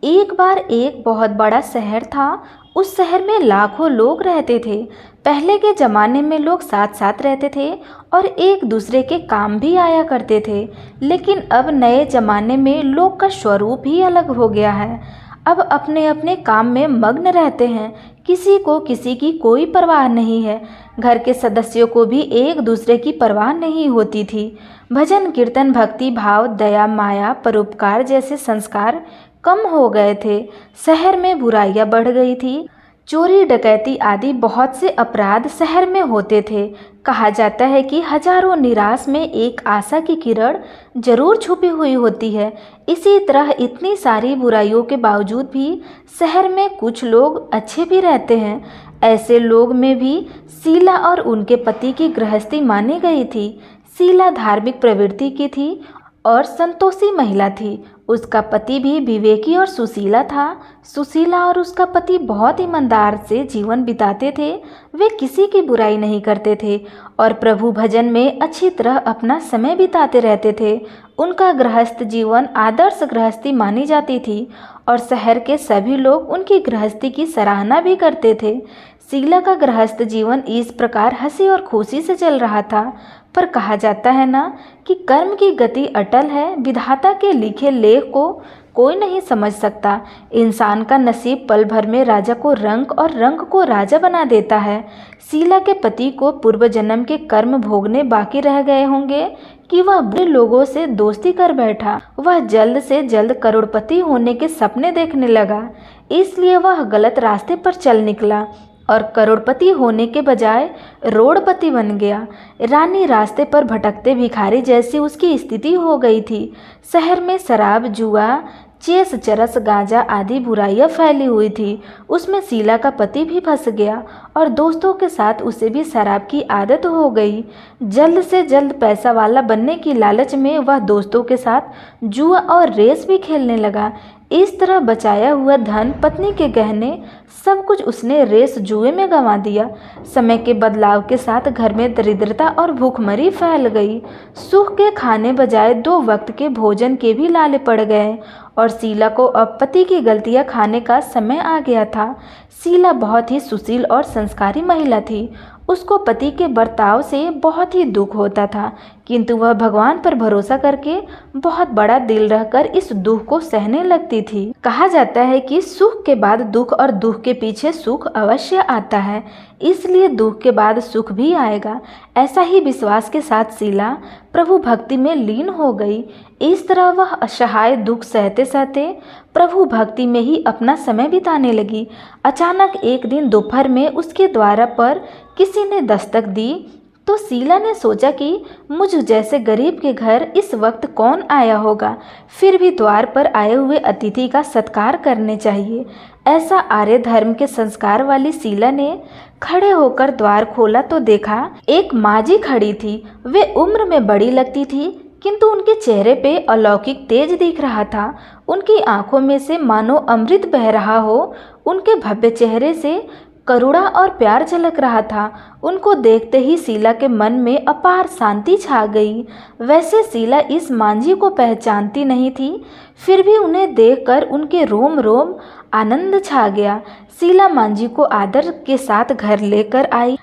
एक बार एक बहुत बड़ा शहर था। उस शहर में लाखों लोग रहते थे। पहले के ज़माने में लोग साथ साथ रहते थे और एक दूसरे के काम भी आया करते थे। लेकिन अब नए ज़माने में लोग का स्वरूप ही अलग हो गया है। अब अपने अपने काम में मग्न रहते हैं। किसी को किसी की कोई परवाह नहीं है। घर के सदस्यों को भी एक दूसरे की परवाह नहीं होती थी। भजन कीर्तन भक्ति भाव दया माया परोपकार जैसे संस्कार कम हो गए थे। शहर में बुराइयां बढ़ गई थी। चोरी डकैती आदि बहुत से अपराध शहर में होते थे। कहा जाता है कि हजारों निराश में एक आशा की किरण जरूर छुपी हुई होती है। इसी तरह इतनी सारी बुराइयों के बावजूद भी शहर में कुछ लोग अच्छे भी रहते हैं। ऐसे लोग में भी शीला और उनके पति की गृहस्थी मानी गई थी। शीला धार्मिक प्रवृत्ति की थी और संतोषी महिला थी। उसका पति भी विवेकी और सुशीला था। सुशीला और उसका पति बहुत ईमानदार से जीवन बिताते थे। वे किसी की बुराई नहीं करते थे और प्रभु भजन में अच्छी तरह अपना समय बिताते रहते थे। उनका गृहस्थ जीवन आदर्श गृहस्थी मानी जाती थी और शहर के सभी लोग उनकी गृहस्थी की सराहना भी करते थे। शीला का गृहस्थ जीवन इस प्रकार हंसी और खुशी से चल रहा था। पर कहा जाता है ना कि कर्म की गति अटल है। विधाता के लिखे लेख को कोई नहीं समझ सकता। इंसान का नसीब पल भर में राजा को रंक और रंक को राजा बना देता है। शीला के पति को पूर्व जन्म के कर्म भोगने बाकी रह गए होंगे कि वह बुरे लोगों से दोस्ती कर बैठा। वह जल्द से जल्द करोड़पति होने के सपने देखने लगा। इसलिए वह गलत रास्ते पर चल निकला और करोड़पति होने के बजाय रोड़पति बन गया। रानी रास्ते पर भटकते भिखारी जैसी उसकी स्थिति हो गई थी। शहर में शराब जुआ चेस चरस गांजा आदि बुराइयां फैली हुई थी। उसमें शीला का पति भी फंस गया और दोस्तों के साथ उसे भी शराब की आदत हो गई। जल्द से जल्द पैसा वाला बनने की लालच में वह दोस्तों के साथ जुआ और रेस भी खेलने लगा। इस तरह बचाया हुआ धन पत्नी के गहने सब कुछ उसने रेस जुए में गंवा दिया। समय के बदलाव के साथ घर में दरिद्रता और भूखमरी फैल गई। सुख के खाने बजाय 2 वक्त के भोजन के भी लाले पड़ गए और शीला को अब पति की गलतियां खाने का समय आ गया था। शीला बहुत ही सुशील और संस्कारी महिला थी। उसको पति के बर्ताव से बहुत ही दुख होता था, किंतु वह भगवान पर भरोसा करके बहुत बड़ा दिल रहकर इस दुख को सहने लगती थी। कहा जाता है कि सुख के बाद दुख और दुख के पीछे सुख अवश्य आता है, इसलिए दुख के बाद सुख भी आएगा। ऐसा ही विश्वास के साथ शीला प्रभु भक्ति में लीन हो गई। इस तरह वह असहाय दुख सहते सहते प्रभु भक्ति में ही अपना समय बिताने लगी। अचानक एक दिन दोपहर में उसके द्वार पर किसी ने दस्तक दी तो शीला ने सोचा कि मुझ जैसे गरीब के घर इस वक्त कौन आया होगा, फिर भी द्वार पर आए हुए अतिथि का सत्कार करने चाहिए। ऐसा आर्य धर्म के संस्कार वाली शीला ने खड़े होकर द्वार खोला तो देखा एक माजी खड़ी थी। वे उम्र में बड़ी लगती थी, किंतु उनके चेहरे पे अलौकिक तेज दिख रहा था। उनकी आंखों में से मानो अमृत बह रहा हो। उनके भव्य चेहरे से करुणा और प्यार झलक रहा था। उनको देखते ही शीला के मन में अपार शांति छा गई। वैसे शीला इस मांझी को पहचानती नहीं थी, फिर भी उन्हें देखकर उनके रोम रोम आनंद छा गया। शीला मांझी को आदर के साथ घर लेकर आई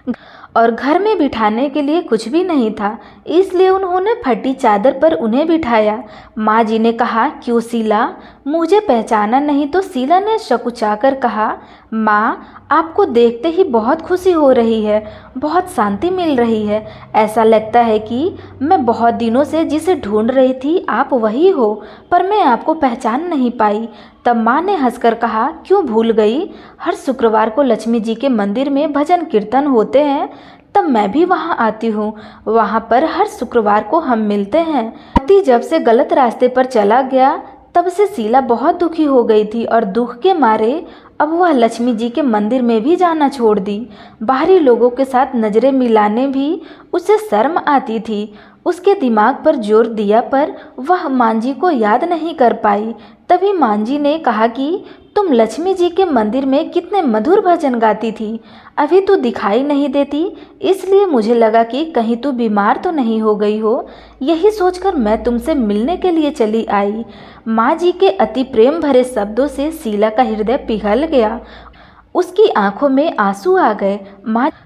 और घर में बिठाने के लिए कुछ भी नहीं था, इसलिए उन्होंने फटी चादर पर उन्हें बिठाया। माँ जी ने कहा, क्यों शीला, मुझे पहचाना नहीं? तो शीला ने शकुचाकर कहा, माँ, आपको देखते ही बहुत खुशी हो रही है, बहुत शांति मिल रही है। ऐसा लगता है कि मैं बहुत दिनों से जिसे ढूंढ रही थी आप वही हो, पर मैं आपको पहचान नहीं पाई। तब माँ ने हंसकर कहा, क्यों भूल गई? हर शुक्रवार को लक्ष्मी जी के मंदिर में भजन कीर्तन होते हैं, तब मैं भी वहाँ आती हूँ। वहाँ पर हर शुक्रवार को हम मिलते हैं। पति जब से गलत रास्ते पर चला गया तब से शीला बहुत दुखी हो गई थी और दुख के मारे अब वह लक्ष्मी जी के मंदिर में भी जाना छोड़ दी। बाहरी लोगों के साथ नज़रें मिलाने भी उसे शर्म आती थी। उसके दिमाग पर जोर दिया पर वह मांझी को याद नहीं कर पाई। तभी मांझी ने कहा कि तुम लक्ष्मी जी के मंदिर में कितने मधुर भजन गाती थी, अभी तू दिखाई नहीं देती, इसलिए मुझे लगा कि कहीं तू बीमार तो नहीं हो गई हो। यही सोचकर मैं तुमसे मिलने के लिए चली आई। माँ जी के अति प्रेम भरे शब्दों से शीला का हृदय पिघल गया। उसकी आंखों में आंसू आ गए।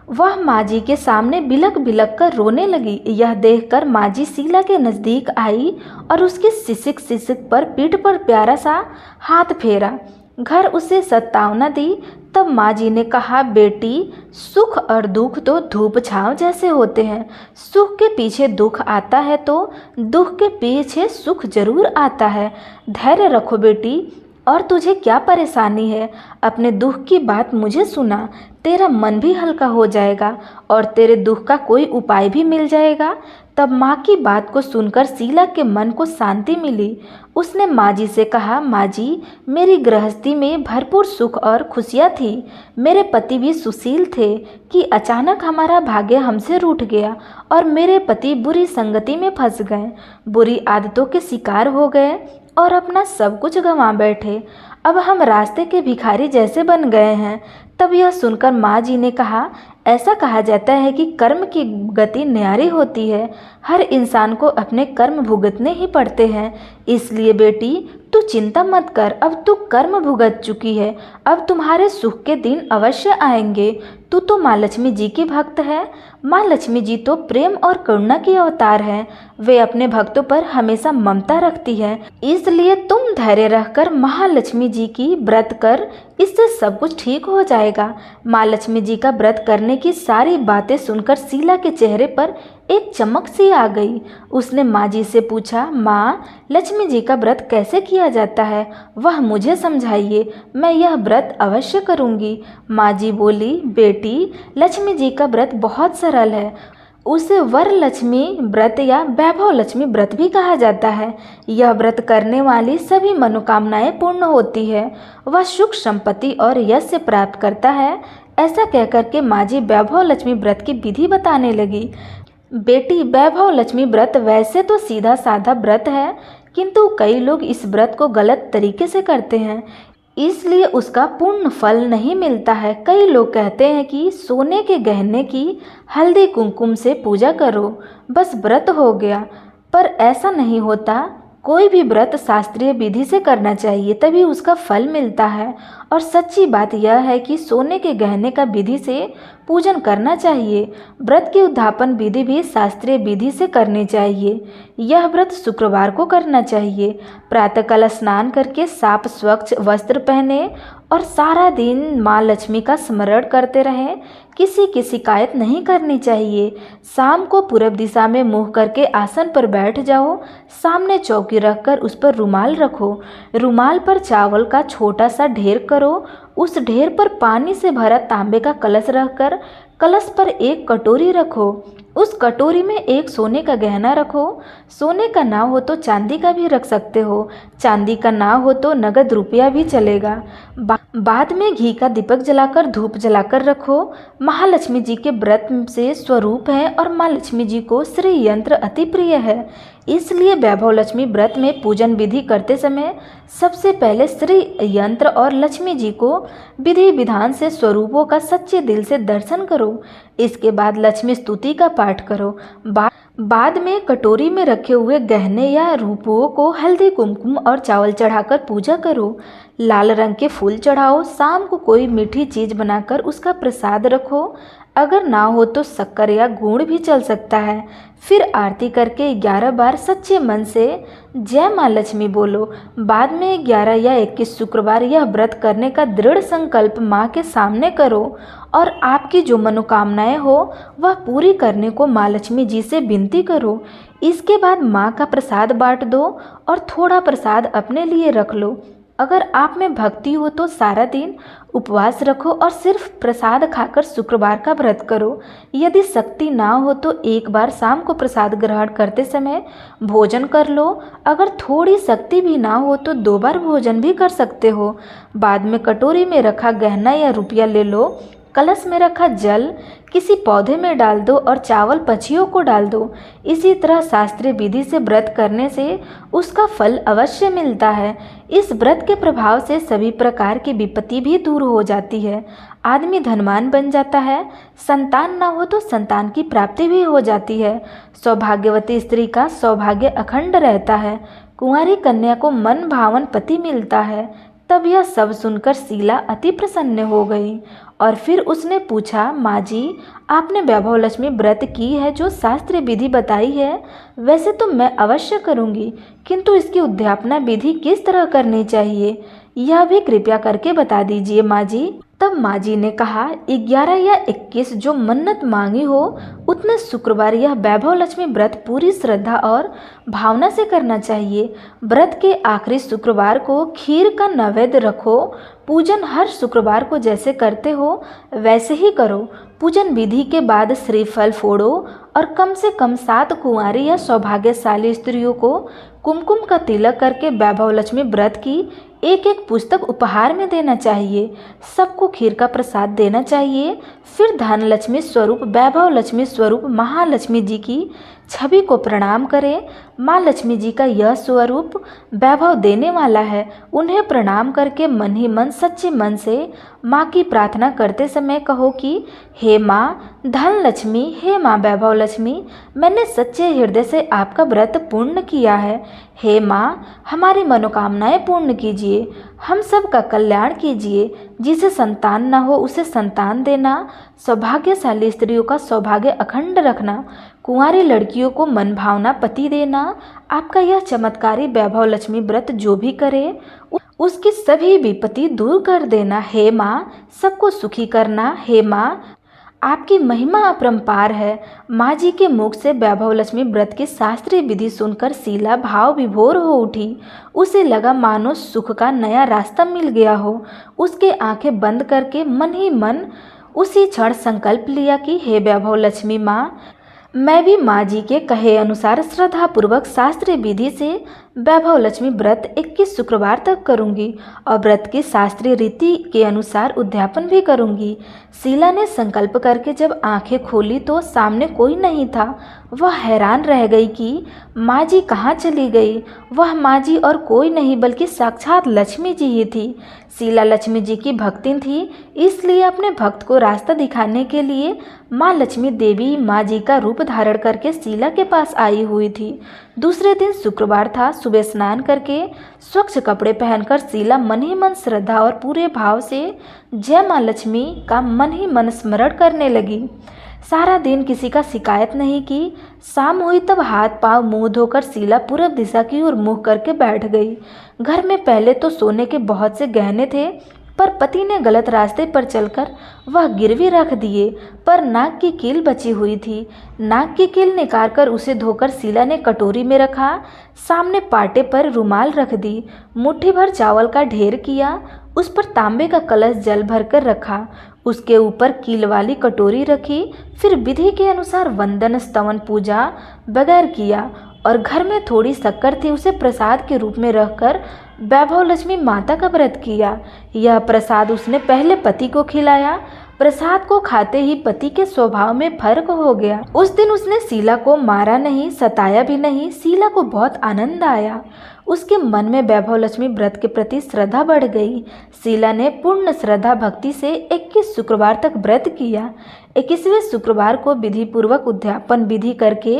वह माँ जी के सामने बिलक बिलक कर रोने लगी। यह देखकर माँ जी शीला के नज़दीक आई और उसकी सिसक सिसक पर पीठ पर प्यारा सा हाथ फेरा, घर उसे सत्तावना दी। तब माँ जी ने कहा, बेटी, सुख और दुख तो धूप छांव जैसे होते हैं। सुख के पीछे दुख आता है तो दुख के पीछे सुख जरूर आता है। धैर्य रखो बेटी। और तुझे क्या परेशानी है? अपने दुख की बात मुझे सुना, तेरा मन भी हल्का हो जाएगा और तेरे दुख का कोई उपाय भी मिल जाएगा। तब माँ की बात को सुनकर शीला के मन को शांति मिली। उसने माँ जी से कहा, माँ जी, मेरी गृहस्थी में भरपूर सुख और खुशियाँ थी। मेरे पति भी सुशील थे कि अचानक हमारा भाग्य हमसे रूठ गया और मेरे पति बुरी संगति में फंस गए, बुरी आदतों के शिकार हो गए और अपना सब कुछ गंवा बैठे। अब हम रास्ते के भिखारी जैसे बन गए हैं। तब यह सुनकर माँ जी ने कहा, ऐसा कहा जाता है कि कर्म की गति न्यारी होती है। हर इंसान को अपने कर्म भुगतने ही पड़ते हैं। इसलिए बेटी, तू चिंता मत कर, अब तू कर्म भुगत चुकी है। अब तुम्हारे सुख के दिन अवश्य आएंगे। तू तो माँ लक्ष्मी जी की भक्त है। माँ लक्ष्मी जी तो प्रेम और करुणा की अवतार है। वे अपने भक्तों पर हमेशा ममता रखती है। इसलिए तुम धैर्य रखकर महालक्ष्मी जी की व्रत कर, इससे सब कुछ ठीक हो जाएगा। माँ लक्ष्मी जी का व्रत करने की सारी बातें सुनकर शीला के चेहरे पर एक चमक सी आ गई। उसने माँ जी से पूछा, माँ, लक्ष्मी जी का व्रत कैसे किया जाता है? वह मुझे समझाइए, मैं यह व्रत अवश्य करूँगी। माँ जी बोली, बेटी, लक्ष्मी जी का व्रत बहुत सरल है। उसे वर लक्ष्मी व्रत या वैभव लक्ष्मी व्रत भी कहा जाता है। यह व्रत करने वाली सभी मनोकामनाएं पूर्ण होती है। वह सुख संपत्ति और यश से प्राप्त करता है। ऐसा कहकर के माँ जी वैभव लक्ष्मी व्रत की विधि बताने लगी। बेटी, वैभव लक्ष्मी व्रत वैसे तो सीधा साधा व्रत है, किंतु कई लोग इस व्रत को गलत तरीके से करते हैं, इसलिए उसका पूर्ण फल नहीं मिलता है। कई लोग कहते हैं कि सोने के गहने की हल्दी कुमकुम से पूजा करो, बस व्रत हो गया, पर ऐसा नहीं होता। कोई भी व्रत शास्त्रीय विधि से करना चाहिए, तभी उसका फल मिलता है। और सच्ची बात यह है कि सोने के गहने का विधि से पूजन करना चाहिए। व्रत की उद्यापन विधि भी शास्त्रीय विधि से करनी चाहिए। यह व्रत शुक्रवार को करना चाहिए। प्रातःकाल स्नान करके साफ स्वच्छ वस्त्र पहने और सारा दिन माँ लक्ष्मी का स्मरण करते रहें। किसी की शिकायत नहीं करनी चाहिए। शाम को पूर्व दिशा में मुँह करके आसन पर बैठ जाओ। सामने चौकी रखकर उस पर रुमाल रखो। रुमाल पर चावल का छोटा सा ढेर करो। उस ढेर पर पानी से भरा तांबे का कलश रखकर कलश पर एक कटोरी रखो। उस कटोरी में एक सोने का गहना रखो। सोने का ना हो तो चांदी का भी रख सकते हो। चांदी का ना हो तो नगद रुपया भी चलेगा। बाद में घी का दीपक जलाकर धूप जलाकर रखो। महालक्ष्मी जी के व्रत से स्वरूप है और माँ लक्ष्मी जी को श्री यंत्र अति प्रिय है। इसलिए वैभव लक्ष्मी व्रत में पूजन विधि करते समय सबसे पहले श्री यंत्र और लक्ष्मी जी को विधि विधान से स्वरूपों का सच्चे दिल से दर्शन करो। इसके बाद लक्ष्मी स्तुति का पाठ करो। बाद में कटोरी में रखे हुए गहने या रूपों को हल्दी कुमकुम और चावल चढ़ाकर पूजा करो। लाल रंग के फूल चढ़ाओ। शाम को कोई मीठी चीज़ बनाकर उसका प्रसाद रखो। अगर ना हो तो शक्कर या गुड़ भी चल सकता है। फिर आरती करके 11 बार सच्चे मन से जय माँ लक्ष्मी बोलो। बाद में 11 या 21 शुक्रवार यह व्रत करने का दृढ़ संकल्प माँ के सामने करो और आपकी जो मनोकामनाएं हो वह पूरी करने को माँ लक्ष्मी जी से विनती करो। इसके बाद माँ का प्रसाद बांट दो और थोड़ा प्रसाद अपने लिए रख लो। अगर आप में भक्ति हो तो सारा दिन उपवास रखो और सिर्फ प्रसाद खाकर शुक्रवार का व्रत करो। यदि शक्ति ना हो तो एक बार शाम को प्रसाद ग्रहण करते समय भोजन कर लो। अगर थोड़ी शक्ति भी ना हो तो 2 बार भोजन भी कर सकते हो। बाद में कटोरी में रखा गहना या रुपया ले लो कलश में रखा जल किसी पौधे में डाल दो और चावल पक्षियों को डाल दो। इसी तरह शास्त्रीय विधि से व्रत करने से उसका फल अवश्य मिलता है। इस व्रत के प्रभाव से सभी प्रकार की विपत्ति भी दूर हो जाती है। आदमी धनवान बन जाता है। संतान न हो तो संतान की प्राप्ति भी हो जाती है। सौभाग्यवती स्त्री का सौभाग्य अखंड रहता है। कुंवारी कन्या को मन भावन पति मिलता है। तब यह सब सुनकर शीला अति प्रसन्न हो गई और फिर उसने पूछा, माँ जी, आपने वैभव लक्ष्मी व्रत की है जो शास्त्रीय विधि बताई है, वैसे तो मैं अवश्य करूँगी, किंतु इसकी उद्यापना विधि किस तरह करनी चाहिए, यह भी कृपया करके बता दीजिए माँ जी। तब माँ जी ने कहा, 11 या 21 जो मन्नत मांगी हो उतने शुक्रवार यह वैभव लक्ष्मी व्रत पूरी श्रद्धा और भावना से करना चाहिए। व्रत के आखिरी शुक्रवार को खीर का नैवेद्य रखो। पूजन हर शुक्रवार को जैसे करते हो वैसे ही करो। पूजन विधि के बाद श्रीफल फोड़ो और कम से कम 7 कुंवारी या सौभाग्यशाली स्त्रियों को कुमकुम का तिलक करके वैभव लक्ष्मी व्रत की एक एक पुस्तक उपहार में देना चाहिए। सबको खीर का प्रसाद देना चाहिए। फिर धन लक्ष्मी स्वरूप वैभव लक्ष्मी स्वरूप महालक्ष्मी जी की छवि को प्रणाम करें। माँ लक्ष्मी जी का यह स्वरूप वैभव देने वाला है। उन्हें प्रणाम करके मन ही मन सच्चे मन से माँ की प्रार्थना करते समय कहो कि हे माँ धन लक्ष्मी, हे माँ वैभव लक्ष्मी, मैंने सच्चे हृदय से आपका व्रत पूर्ण किया है। हे माँ हमारी मनोकामनाएं पूर्ण कीजिए, हम सब का कल्याण कीजिए। जिसे संतान न हो उसे संतान देना, सौभाग्यशाली स्त्रियों का सौभाग्य अखंड रखना, कुंवारी लड़कियों को मन भावना पति देना। आपका यह चमत्कारी वैभव लक्ष्मी व्रत जो भी करे उसकी सभी विपत्ति दूर कर देना। हे माँ सबको सुखी करना। हे माँ आपकी महिमा अपरंपार है। माँ जी के मुख से वैभव लक्ष्मी व्रत की शास्त्रीय विधि सुनकर शीला भाव विभोर हो उठी। उसे लगा मानो सुख का नया रास्ता मिल गया हो। उसके आंखें बंद करके मन ही मन उसी क्षण संकल्प लिया कि हे वैभव लक्ष्मी माँ, मैं भी माँ जी के कहे अनुसार श्रद्धापूर्वक शास्त्रीय विधि से वैभव लक्ष्मी व्रत 21 शुक्रवार तक करूँगी और व्रत की शास्त्रीय रीति के अनुसार उद्यापन भी करूँगी। शीला ने संकल्प करके जब आंखें खोली तो सामने कोई नहीं था। वह हैरान रह गई कि माँ जी कहाँ चली गई। वह माँ जी और कोई नहीं बल्कि साक्षात लक्ष्मी जी ही थी। शीला लक्ष्मी जी की भक्तिन थी, इसलिए अपने भक्त को रास्ता दिखाने के लिए माँ लक्ष्मी देवी माँ जी का रूप धारण करके शीला के पास आई हुई थी। दूसरे दिन शुक्रवार था। सुबह स्नान करके स्वच्छ कपड़े पहनकर शीला मन ही मन श्रद्धा और पूरे भाव से जय माँ लक्ष्मी का मन ही मन स्मरण करने लगी। सारा दिन किसी का शिकायत नहीं की। शाम हुई तब हाथ पांव मुंह धोकर शीला पूर्व दिशा की ओर मुँह करके बैठ गई। घर में पहले तो सोने के बहुत से गहने थे, पर पति ने गलत रास्ते पर चलकर वह गिरवी रख दिए। पर नाक की कील बची हुई थी। नाक की कील निकालकर उसे धोकर शीला ने कटोरी में रखा। सामने पाटे पर रुमाल रख दी। मुट्ठी भर चावल का ढेर किया। उस पर तांबे का कलश जल भरकर रखा। उसके ऊपर कील वाली कटोरी रखी। फिर विधि के अनुसार वंदन स्तवन पूजा बगैर किया और घर में थोड़ी शक्कर थी, उसे प्रसाद के रूप में रखकर वैभव लक्ष्मी माता का व्रत किया। यह प्रसाद उसने पहले पति को खिलाया। प्रसाद को खाते ही पति के स्वभाव में फर्क हो गया। उस दिन उसने शीला को मारा नहीं, सताया भी नहीं। शीला को बहुत आनंद आया। उसके मन में वैभव लक्ष्मी व्रत के प्रति श्रद्धा बढ़ गई। शीला ने पूर्ण श्रद्धा भक्ति से 21 शुक्रवार तक व्रत किया। 21वें शुक्रवार को विधि पूर्वक उद्यापन विधि करके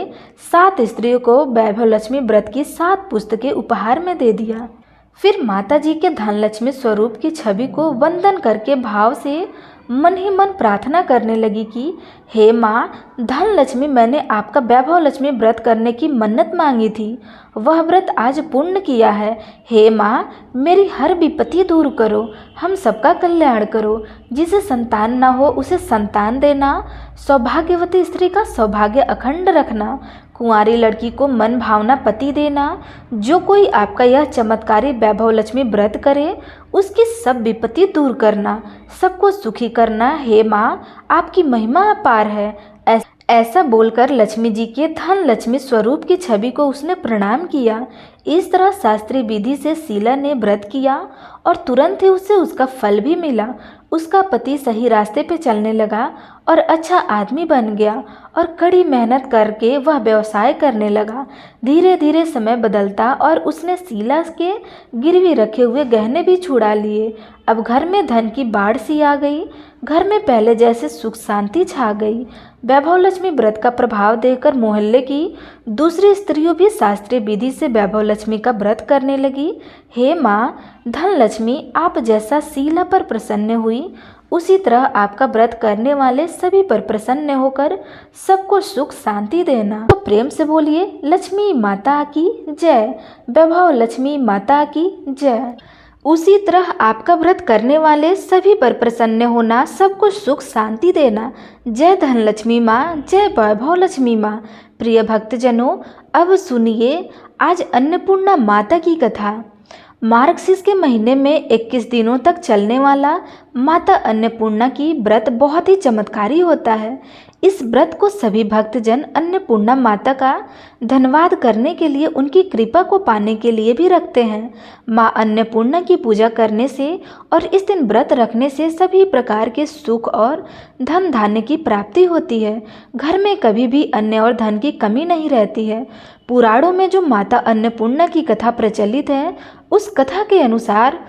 7 स्त्रियों को वैभव लक्ष्मी व्रत की 7 पुस्तकें उपहार में दे दिया। फिर माता जी के धनलक्ष्मी स्वरूप की छवि को वंदन करके भाव से मन ही मन प्रार्थना करने लगी कि हे माँ धन लक्ष्मी, मैंने आपका वैभव लक्ष्मी व्रत करने की मन्नत मांगी थी, वह व्रत आज पूर्ण किया है। हे माँ मेरी हर विपत्ति दूर करो, हम सबका कल्याण करो। जिसे संतान न हो उसे संतान देना, सौभाग्यवती स्त्री का सौभाग्य अखंड रखना, कुंवारी लड़की को मन भावना पति देना। जो कोई आपका यह चमत्कारी वैभव लक्ष्मी व्रत करे उसकी सब विपत्ति दूर करना, सबको सुखी करना। हे माँ आपकी महिमा अपार है। ऐसा बोलकर लक्ष्मी जी के धन लक्ष्मी स्वरूप की छवि को उसने प्रणाम किया। इस तरह शास्त्रीय विधि से शीला ने व्रत किया और तुरंत ही उसे उसका फल भी मिला। उसका पति सही रास्ते पे चलने लगा और अच्छा आदमी बन गया और कड़ी मेहनत करके वह व्यवसाय करने लगा। धीरे धीरे समय बदलता और उसने शीला के गिरवी रखे हुए गहने भी छुड़ा लिए। अब घर में धन की बाढ़ सी आ गई। घर में पहले जैसे सुख शांति छा गई। वैभव लक्ष्मी व्रत का प्रभाव देखकर मोहल्ले की दूसरी स्त्रियों भी शास्त्रीय विधि से वैभव लक्ष्मी का व्रत करने लगी। हे माँ धन लक्ष्मी, आप जैसा शीला पर प्रसन्न हुई उसी तरह आपका व्रत करने वाले सभी पर प्रसन्न होकर सबको सुख शांति देना। तो प्रेम से बोलिए लक्ष्मी माता की जय, वैभव लक्ष्मी माता की जय। उसी तरह आपका व्रत करने वाले सभी पर प्रसन्न होना, सबको सुख शांति देना। जय धन लक्ष्मी माँ, जय वैभव लक्ष्मी माँ। प्रिय भक्तजनों, अब सुनिए आज अन्नपूर्णा माता की कथा। मार्गशीर्ष के महीने में 21 दिनों तक चलने वाला माता अन्नपूर्णा की व्रत बहुत ही चमत्कारी होता है। इस व्रत को सभी भक्तजन अन्नपूर्णा माता का धन्यवाद करने के लिए, उनकी कृपा को पाने के लिए भी रखते हैं। माँ अन्नपूर्णा की पूजा करने से और इस दिन व्रत रखने से सभी प्रकार के सुख और धन धान्य की प्राप्ति होती है। घर में कभी भी अन्न और धन की कमी नहीं रहती है। पुराणों में जो माता अन्नपूर्णा की कथा प्रचलित है, उस कथा के अनुसार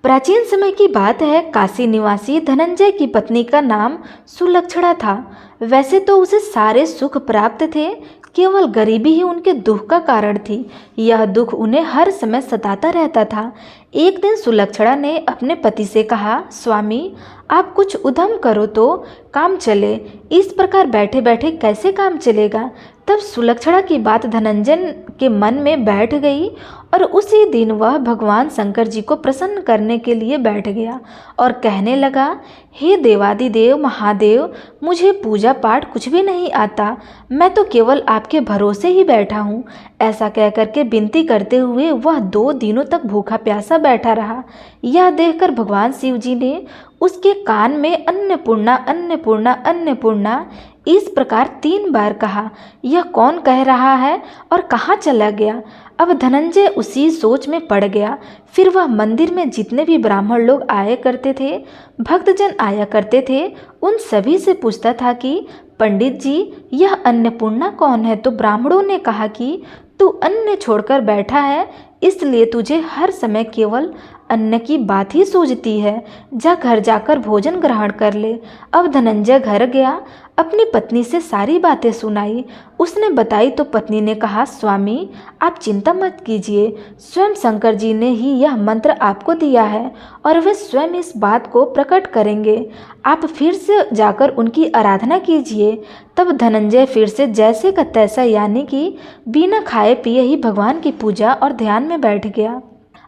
प्राचीन समय की बात है। काशी निवासी धनंजय की पत्नी का नाम सुलक्षणा था। वैसे तो उसे सारे सुख प्राप्त थे, केवल गरीबी ही उनके दुख का कारण थी। यह दुख उन्हें हर समय सताता रहता था। एक दिन सुलक्षणा ने अपने पति से कहा, स्वामी आप कुछ उद्यम करो तो काम चले। इस प्रकार बैठे बैठे कैसे काम चलेगा। तब सुलक्षणा की बात धनंजय के मन में बैठ गई और उसी दिन वह भगवान शंकर जी को प्रसन्न करने के लिए बैठ गया और कहने लगा, हे देवादिदेव महादेव, मुझे पूजा पाठ कुछ भी नहीं आता, मैं तो केवल आपके भरोसे ही बैठा हूँ। ऐसा कहकर के विनती करते हुए वह 2 दिनों तक भूखा प्यासा बैठा रहा। यह देखकर भगवान शिव जी ने उसके कान में अन्नपूर्णा अन्नपूर्णा अन्नपूर्णा इस प्रकार 3 बार कहा। यह कौन कह रहा है और कहाँ चला गया। अब धनंजय उसी सोच में पड़ गया। फिर वह मंदिर में जितने भी ब्राह्मण लोग आया करते थे, भक्तजन आया करते थे, उन सभी से पूछता था कि पंडित जी यह अन्नपूर्णा कौन है। तो ब्राह्मणों ने कहा कि तू अन्न छोड़कर बैठा है, इसलिए तुझे हर समय केवल अन्न की बात ही सूझती है। जा घर जाकर भोजन ग्रहण कर ले। अब धनंजय घर गया, अपनी पत्नी से सारी बातें सुनाई। उसने बताई तो पत्नी ने कहा, स्वामी आप चिंता मत कीजिए, स्वयं शंकर जी ने ही यह मंत्र आपको दिया है और वे स्वयं इस बात को प्रकट करेंगे। आप फिर से जाकर उनकी आराधना कीजिए। तब धनंजय फिर से जैसे का तैसा, यानी कि बिना खाए पिए ही भगवान की पूजा और ध्यान में बैठ गया।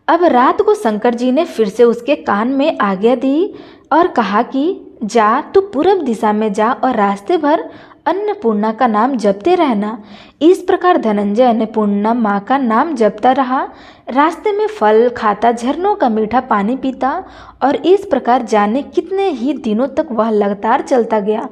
अब रात को शंकर जी ने फिर से उसके कान में आज्ञा दी और कहा कि जा तू पूरब दिशा में जा और रास्ते भर अन्नपूर्णा का नाम जपते रहना। इस प्रकार धनंजय अन्नपूर्णा माँ का नाम जपता रहा। रास्ते में फल खाता, झरनों का मीठा पानी पीता और इस प्रकार जाने कितने ही दिनों तक वह लगातार चलता गया।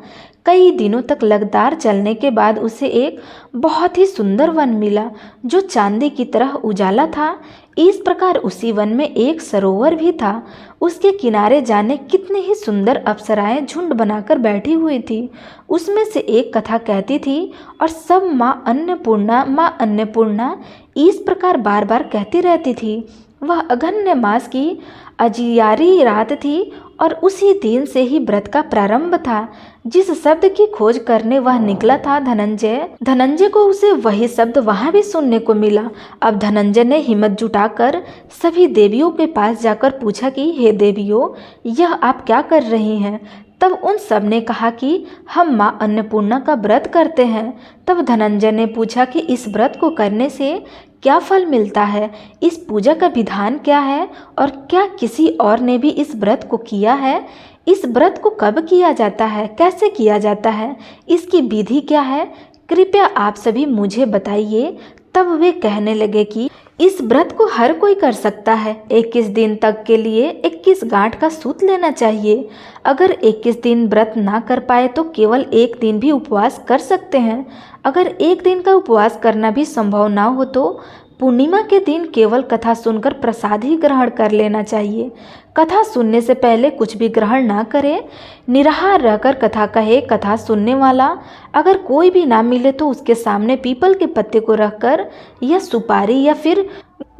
कई दिनों तक लगातार चलने के बाद उसे एक बहुत ही सुंदर वन मिला जो चांदी की तरह उजाला था। इस प्रकार उसी वन में एक सरोवर भी था। उसके किनारे जाने कितने ही सुंदर अप्सराएं झुंड बनाकर बैठी हुई थी। उसमें से एक कथा कहती थी और सब माँ अन्नपूर्णा इस प्रकार बार बार कहती रहती थी। वह अगन्य मास की अजियारी रात थी और उसी दिन से ही व्रत का प्रारंभ था। जिस शब्द की खोज करने वह निकला था धनंजय को उसे वही शब्द वहां भी सुनने को मिला। अब धनंजय ने हिम्मत जुटाकर सभी देवियों के पास जाकर पूछा कि हे देवियों, यह आप क्या कर रही हैं। तब उन सब ने कहा कि हम माँ अन्नपूर्णा का व्रत करते हैं। तब धनंजय ने पूछा कि इस व्रत को करने से क्या फल मिलता है, इस पूजा का विधान क्या है और क्या किसी और ने भी इस व्रत को किया है, इस व्रत को कब किया जाता है, कैसे किया जाता है, इसकी विधि क्या है, कृपया आप सभी मुझे बताइए। तब वे कहने लगे कि इस व्रत को हर कोई कर सकता है। 21 दिन तक के लिए 21 गांठ का सूत लेना चाहिए। अगर 21 दिन व्रत ना कर पाए तो केवल 1 दिन भी उपवास कर सकते हैं। अगर 1 दिन का उपवास करना भी संभव ना हो तो पूर्णिमा के दिन केवल कथा सुनकर प्रसाद ही ग्रहण कर लेना चाहिए। कथा सुनने से पहले कुछ भी ग्रहण ना करें। निराहार रहकर कथा कहे। कथा सुनने वाला अगर कोई भी ना मिले तो उसके सामने पीपल के पत्ते को रखकर या सुपारी या फिर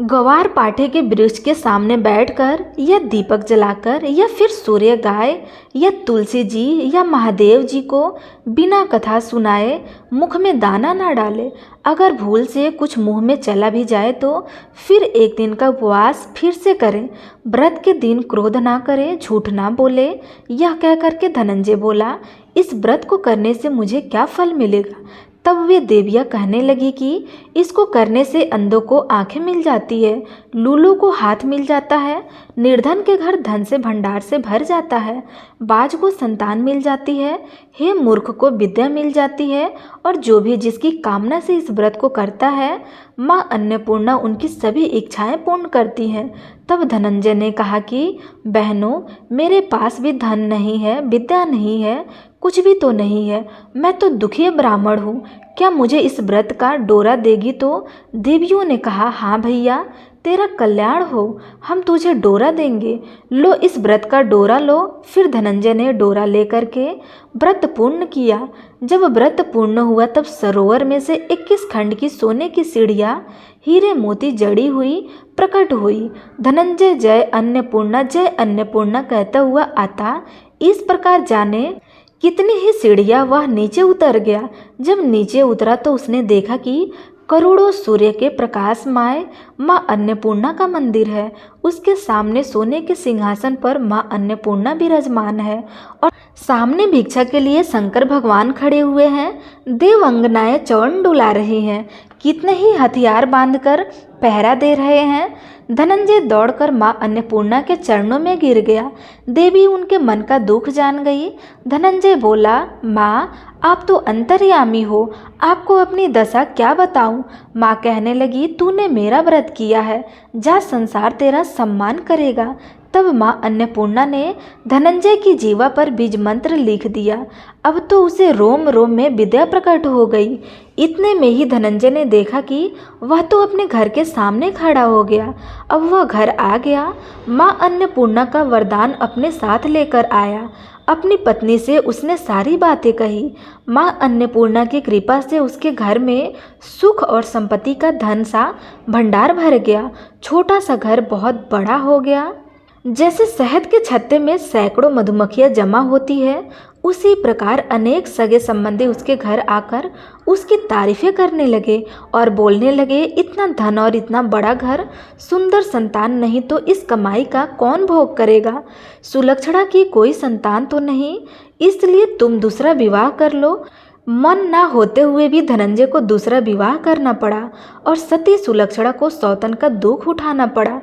ग्वार पाठे के वृक्ष के सामने बैठकर या दीपक जलाकर या फिर सूर्य गाय या तुलसी जी या महादेव जी को बिना कथा सुनाए मुख में दाना ना डाले। अगर भूल से कुछ मुंह में चला भी जाए तो फिर एक दिन का उपवास फिर से करें। व्रत के दिन क्रोध ना करें, झूठ ना बोले। यह कह करके धनंजय बोला, इस व्रत को करने से मुझे क्या फल मिलेगा? तब वे देवियाँ कहने लगी कि इसको करने से अंधों को आंखें मिल जाती है, लूलों को हाथ मिल जाता है, निर्धन के घर धन से भंडार से भर जाता है, बाज को संतान मिल जाती है, हे मूर्ख को विद्या मिल जाती है, और जो भी जिसकी कामना से इस व्रत को करता है माँ अन्नपूर्णा उनकी सभी इच्छाएं पूर्ण करती हैं। तब धनंजय ने कहा कि बहनों, मेरे पास भी धन नहीं है, विद्या नहीं है, कुछ भी तो नहीं है। मैं तो दुखी ब्राह्मण हूँ। क्या मुझे इस व्रत का डोरा देगी? तो देवियों ने कहा, हाँ भैया, तेरा कल्याण हो, हम तुझे डोरा देंगे। लो, इस व्रत का डोरा लो। फिर धनंजय ने डोरा लेकर के व्रत पूर्ण किया। जब व्रत पूर्ण हुआ तब सरोवर में से 21 खंड की सोने की सीढ़ियाँ हीरे मोती जड़ी हुई प्रकट हुई। धनंजय जय अन्नपूर्णा कहता हुआ आता। इस प्रकार जाने कितनी ही सीढ़ियाँ वह नीचे उतर गया। जब नीचे उतरा तो उसने देखा कि करोड़ों सूर्य के प्रकाशमय माँ अन्नपूर्णा का मंदिर है। उसके सामने सोने के सिंहासन पर माँ अन्नपूर्णा विराजमान है और सामने भिक्षा के लिए शंकर भगवान खड़े हुए हैं। देवंगनाएं चरण डुला रही हैं, कितने ही हथियार बांधकर पहरा दे रहे हैं। धनंजय दौड़कर माँ अन्नपूर्णा के चरणों में गिर गया। देवी उनके मन का दुख जान गई। धनंजय बोला, माँ, आप तो अंतर्यामी हो, आपको अपनी दशा क्या बताऊं? माँ कहने लगी, तूने मेरा व्रत किया है, जा, संसार तेरा सम्मान करेगा। तब माँ अन्नपूर्णा ने धनंजय की जीवा पर बीज मंत्र लिख दिया। अब तो उसे रोम रोम में विद्या प्रकट हो गई। इतने में ही धनंजय ने देखा कि वह तो अपने घर के सामने खड़ा हो गया। अब वह घर आ गया। माँ अन्नपूर्णा का वरदान अपने साथ लेकर आया। अपनी पत्नी से उसने सारी बातें कही। माँ अन्नपूर्णा की कृपा से उसके घर में सुख और संपत्ति का धन सा भंडार भर गया। छोटा सा घर बहुत बड़ा हो गया। जैसे शहद के छत्ते में सैकड़ों मधुमक्खियाँ जमा होती है, उसी प्रकार अनेक सगे संबंधी उसके घर आकर उसकी तारीफें करने लगे और बोलने लगे, इतना धन और इतना बड़ा घर, सुंदर संतान नहीं तो इस कमाई का कौन भोग करेगा? सुलक्षणा की कोई संतान तो नहीं, इसलिए तुम दूसरा विवाह कर लो। मन ना होते हुए भी धनंजय को दूसरा विवाह करना पड़ा और सती सुलक्षणा को सौतन का दुख उठाना पड़ा।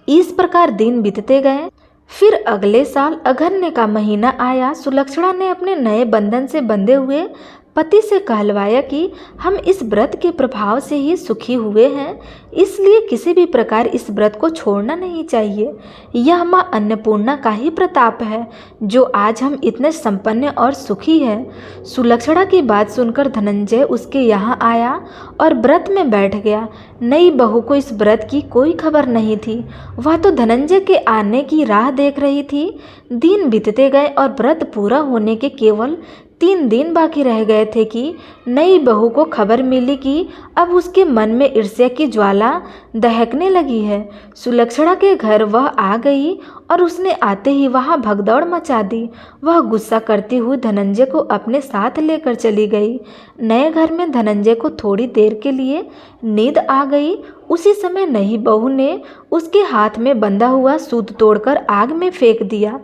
इस प्रकार दिन बीतते गए। फिर अगले साल अगहन का महीना आया। सुलक्षणा ने अपने नए बंधन से बंधे हुए पति से कहलवाया कि हम इस व्रत के प्रभाव से ही सुखी हुए हैं, इसलिए किसी भी प्रकार इस व्रत को छोड़ना नहीं चाहिए। यह माँ अन्नपूर्णा का ही प्रताप है जो आज हम इतने संपन्न और सुखी हैं। सुलक्षणा की बात सुनकर धनंजय उसके यहाँ आया और व्रत में बैठ गया। नई बहू को इस व्रत की कोई खबर नहीं थी। वह तो धनंजय के आने की राह देख रही थी। दिन बीतते गए और व्रत पूरा होने के केवल 3 दिन बाकी रह गए थे कि नई बहू को खबर मिली कि अब उसके मन में ईर्ष्या की ज्वाला दहकने लगी है। सुलक्षणा के घर वह आ गई और उसने आते ही वहाँ भगदौड़ मचा दी। वह गुस्सा करती हुई धनंजय को अपने साथ लेकर चली गई। नए घर में धनंजय को थोड़ी देर के लिए नींद आ गई। उसी समय नई बहू ने उसके हाथ में बंधा हुआ सूत तोड़कर आग में फेंक दिया।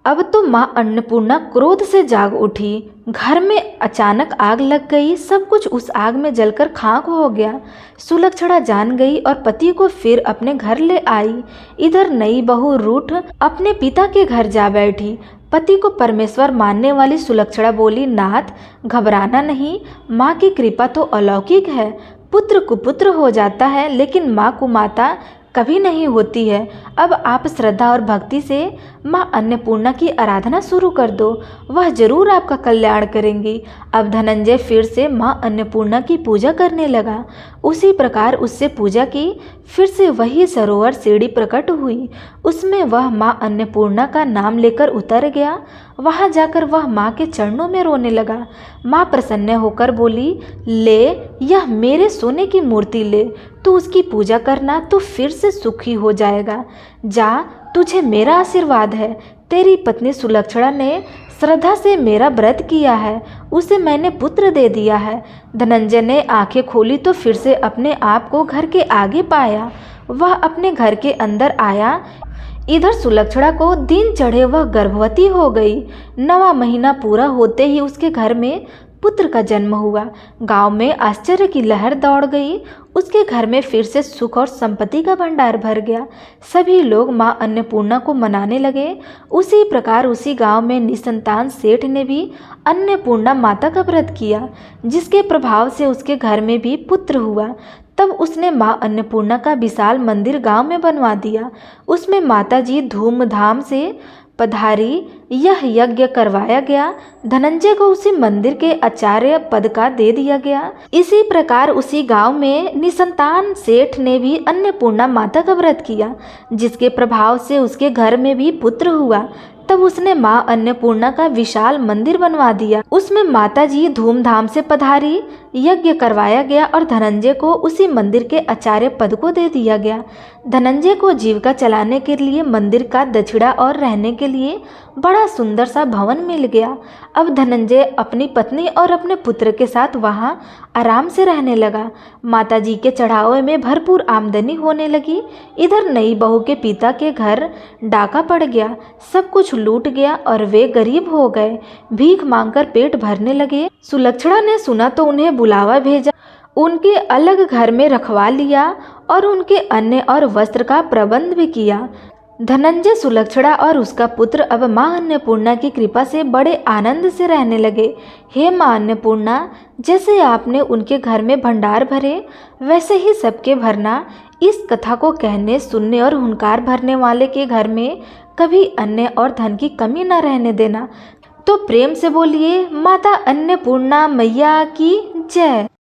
अब तो माँ अन्नपूर्णा क्रोध से जाग उठी। घर में अचानक आग लग गई। सब कुछ उस आग में जलकर खाक हो गया। सुलक्षणा जान गई और पति को फिर अपने घर ले आई। इधर नई बहू रूठ अपने पिता के घर जा बैठी। पति को परमेश्वर मानने वाली सुलक्षणा बोली, नाथ, घबराना नहीं, माँ की कृपा तो अलौकिक है। पुत्र कुपुत्र हो जाता है, लेकिन माँ कुमाता कभी नहीं होती है। अब आप श्रद्धा और भक्ति से माँ अन्नपूर्णा की आराधना शुरू कर दो, वह जरूर आपका कल्याण करेंगी। अब धनंजय फिर से माँ अन्नपूर्णा की पूजा करने लगा। उसी प्रकार उससे पूजा की। फिर से वही सरोवर सीढ़ी प्रकट हुई। उसमें वह माँ अन्नपूर्णा का नाम लेकर उतर गया। वहां जाकर वह माँ के चरणों में रोने लगा। माँ प्रसन्न होकर बोली, ले, यह मेरे सोने की मूर्ति ले, तू उसकी पूजा करना तो फिर से सुखी हो जाएगा। जा, तुझे मेरा आशीर्वाद है। तेरी पत्नी सुलक्षणा ने श्रद्धा से मेरा व्रत किया है, उसे मैंने पुत्र दे दिया है। धनंजय ने आंखें खोली तो फिर से अपने आप को घर के आगे पाया। वह अपने घर के अंदर आया। इधर सुलक्षणा को दिन चढ़े वह गर्भवती हो गई। 9वां महीना पूरा होते ही उसके घर में पुत्र का जन्म हुआ। गांव में आश्चर्य की लहर दौड़ गई। उसके घर में फिर से सुख और संपत्ति का भंडार भर गया। सभी लोग माँ अन्नपूर्णा को मनाने लगे। उसी प्रकार उसी गांव में निसंतान सेठ ने भी अन्नपूर्णा माता का व्रत किया, जिसके प्रभाव से उसके घर में भी पुत्र हुआ। तब उसने माँ अन्नपूर्णा का विशाल मंदिर गांव में बनवा दिया। उसमें माता जी धूमधाम से पधारी। यह यज्ञ करवाया गया। धनंजय को उसी मंदिर के आचार्य पद का दे दिया गया। इसी प्रकार उसी गांव में निसंतान सेठ ने भी अन्नपूर्णा माता का व्रत किया, जिसके प्रभाव से उसके घर में भी पुत्र हुआ। तब उसने माँ अन्नपूर्णा का विशाल मंदिर बनवा दिया। उसमें माता जी धूमधाम से पधारी। यज्ञ करवाया गया और धनंजय को उसी मंदिर के आचार्य पद को दे दिया गया। धनंजय को जीविका चलाने के लिए मंदिर का दक्षिणा और रहने के लिए बड़ा सुंदर सा भवन मिल गया। अब धनंजय अपनी पत्नी और अपने पुत्र के साथ वहां आराम से रहने लगा। माता जी के चढ़ावे में भरपूर आमदनी होने लगी। इधर नई बहू के पिता के घर डाका पड़ गया। सब कुछ लूट गया और वे गरीब हो गए। भीख मांगकर पेट भरने लगे। सुलक्षणा ने सुना तो उन्हें बुलावा भेजा। उनके अलग घर में रखवा लिया और उनके अन्न और वस्त्र का प्रबंध भी किया। धनंजय, सुलक्षणा और उसका पुत्र अब माँ अन्नपूर्णा की कृपा से बड़े आनंद से रहने लगे। हे माँ अन्नपूर्णा, जैसे आपने उनके घर में भंडार भरे, वैसे ही सबके भरना। इस कथा को कहने, सुनने और हुंकार भरने वाले के घर में कभी अन्न और धन की कमी न रहने देना। तो प्रेम से बोलिए, माता अन्नपूर्णा मैया की जय।